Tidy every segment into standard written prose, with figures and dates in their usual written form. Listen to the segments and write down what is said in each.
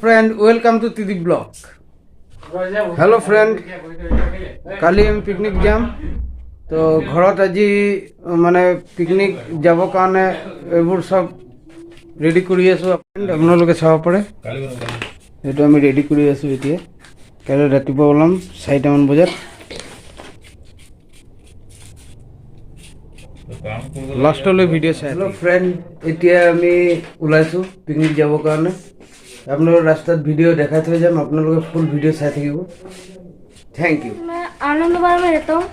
Friend, welcome to Tidi Blog. Hello friend, কালি আমি picnic যাম তো ঘৰত আজি মানে পিকনিক যাব কাৰণে এইবোৰ সব ৰেডি কৰি আছো আপোনালোকে চাব পাৰে এইটো আমি ৰেডি কৰি আছো এতিয়া কালি ৰাতিপুৱা ওলাম 4টা মান বজাত লাষ্টলৈ ভিডিঅ' চাই হেল্ল' ফ্ৰেণ্ড এতিয়া আমি ওলাইছো পিকনিক যাব কাৰণে আপোনালোকৰ ৰাস্তাত ভিডিঅ' দেখাই থৈ যাম আপোনালোকে ফুল ভিডিঅ' চাই থাকিব थैंक यू मैं आनंद बार में रहता हूँ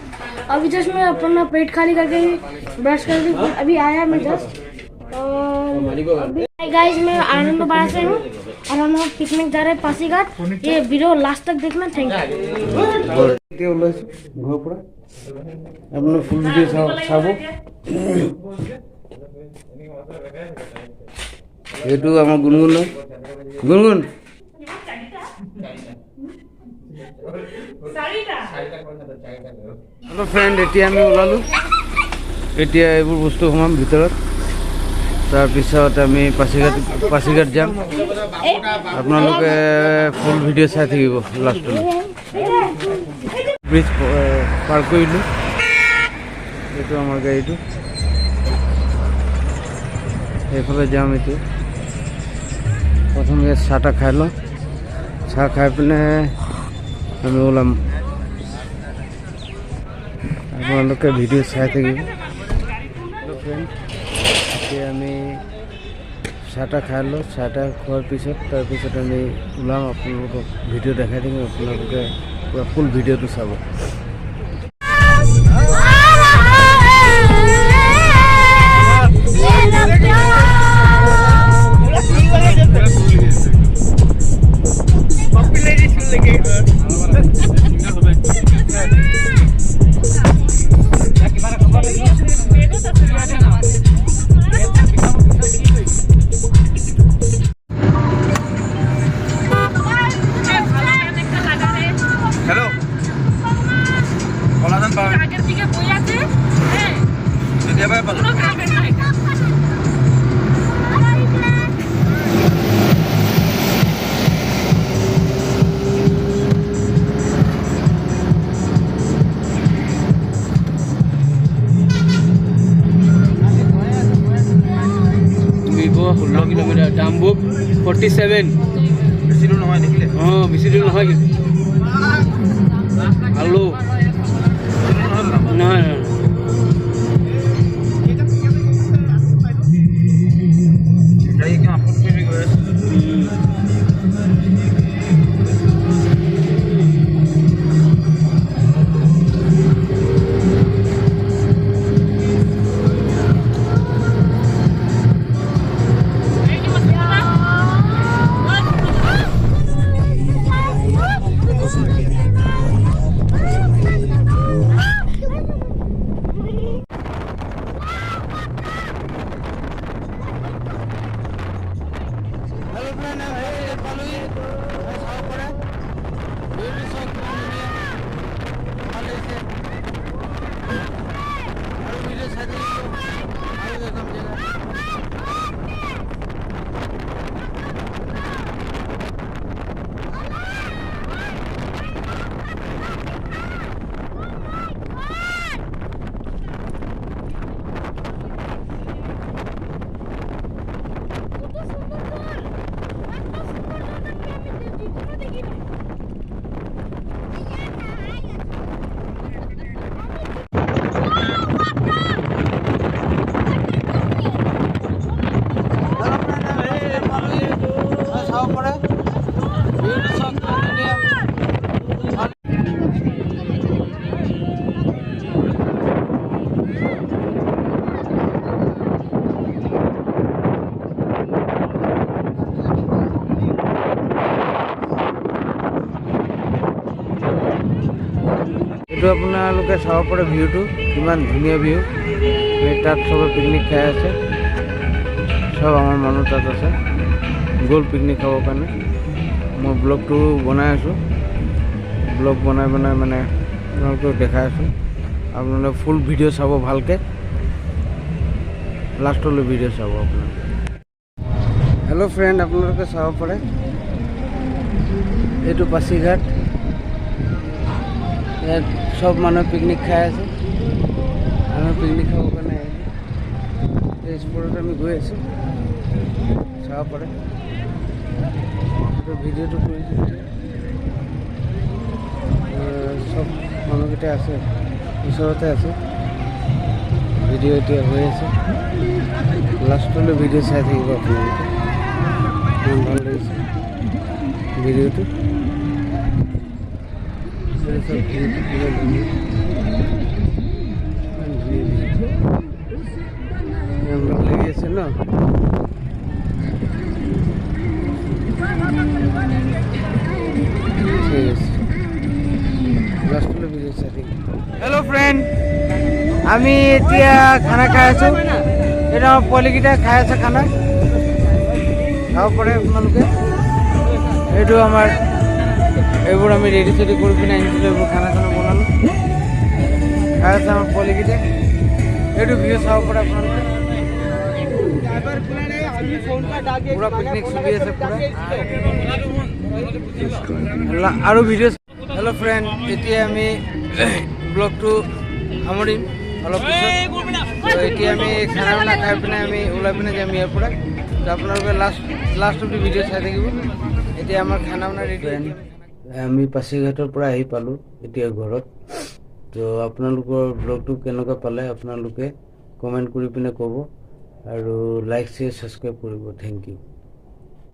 अभी जस्ट मैं अपना पेट खाली करके ब्रश करके अभी आया मैं जस्ट गाइस मैं आनंद बार से हूँ और हम लोग पिकनिक जा रहे हैं पासीघाट ये वीडियो लास्ट तक देखना थैंक यू घर पर अपना फुल वीडियो चाबो এইটো আমার গুনগুন গুনগুন हेलो फ्रेंड এতিয়া আমি ওলালো এতিয়া এইবোৰ বস্তু সোমাম ভিতৰত তাৰ পিছত আমি পাছিঘাট যাম আপোনালোকে ফুল ভিডিঅ' চাই থাকিব লাষ্টলৈ ব্ৰিজ পাৰ কৰিলোঁ এইটো আমাৰ গাড়ীটো এইফালে যাম এতিয়া প্ৰথম ইয়াত চাহটা খাই লওঁ চাহ খাই পিনে আমি ওলাম আপোনালোকে ভিডিঅ' চাই থাকিব এতিয়া আমি চাহটা খাই লওঁ চাহটা খোৱাৰ পিছত তাৰপিছত আমি ওলাম আপোনালোকক ভিডিঅ' দেখাই থাকিম আপোনালোকে পুৰা ফুল ভিডিঅ'টো চাব किलोमीटर डाम्बुक 47 बेसी दूर নহয় দেখিলে বেছি দূৰ নহয় हेलो নহয় ये क्या अपन पे भी गए এইটো আপোনালোকে চাব পাৰে ভিউটো কিমান ধুনীয়া ভিউ তাত সবে পিকনিক খাই আছে সব আমাৰ মানুহ তাত আছে গ'ল পিকনিক খাবৰ কাৰণে মই ব্লগটো বনাই আছোঁ ব্লগ বনাই মানে আপোনালোকক দেখাই আছোঁ আপোনালোকে ফুল ভিডিঅ' চাব ভালকৈ লাষ্টলৈ ভিডিঅ' চাব আপোনালোকে হেল্ল' ফ্ৰেণ্ড আপোনালোকে চাব পাৰে এইটো পাচিঘাট। ইয়াত সব মানুহ পিকনিক খাই আছে। আমি পিকনিক খাবৰ কাৰণে আহিছোঁ। এই স্পটত আমি গৈ আছোঁ, চাব পাৰে। ভিডিঅ'টো কৰিছোঁ। সব মানুহকেইটা আছে, ওচৰতে আছে। ভিডিঅ' এতিয়া হৈ আছে। লাষ্টলৈ ভিডিঅ' চাই থাকিব আপোনালোকে। ইমান ভাল লাগিছে ভিডিঅ'টো। সব ভিডিঅ'টো কিমান ধুনীয়া, ইমান ধুনীয়া ইমান ভাল লাগি আছে ন। ঠিক আছে, লাষ্টলৈ ভিডিঅ' চাই থাকিব। হেল্ল' ফ্ৰেণ্ড, আমি এতিয়া খানা খাই আছোঁ। এটা আমাৰ পোৱালিকেইটা খাই আছে খানা, খাব পাৰে আপোনালোকে। এইটো আমাৰ এইবোৰ আমি ৰেডি চেডি কৰি পিনে আনিছিলোঁ, এইবোৰ খানা চানা বনালোঁ। খাই আছে আমাৰ পোৱালিকেইটা। এইটো ভিডিঅ' চাব পাৰে আপোনালোকে। পুৰা পিকনিক চলি আছে পুৰা। আৰু ভিডিঅ'। হেল্ল' ফ্ৰেণ্ড, এতিয়া আমি ব্লগটো সামৰিম অলপ পিছত। এতিয়া আমি খানা বানা খাই পিনে আমি ওলাই পিনে যাম ইয়াৰ পৰা। তো আপোনালোকে লাষ্ট অফ দি ভিডিঅ' চাই থাকিব। এতিয়া আমাৰ খানা বানা ৰেডি। আমি পাচিঘাটৰ পৰা আহি পালোঁ এতিয়া ঘৰত। তো আপোনালোকৰ ব্লগটো কেনেকুৱা পালে আপোনালোকে কমেণ্ট কৰি পিনে ক'ব, আৰু লাইক শ্বেয়াৰ ছাবস্ক্ৰাইব কৰিব। Thank U.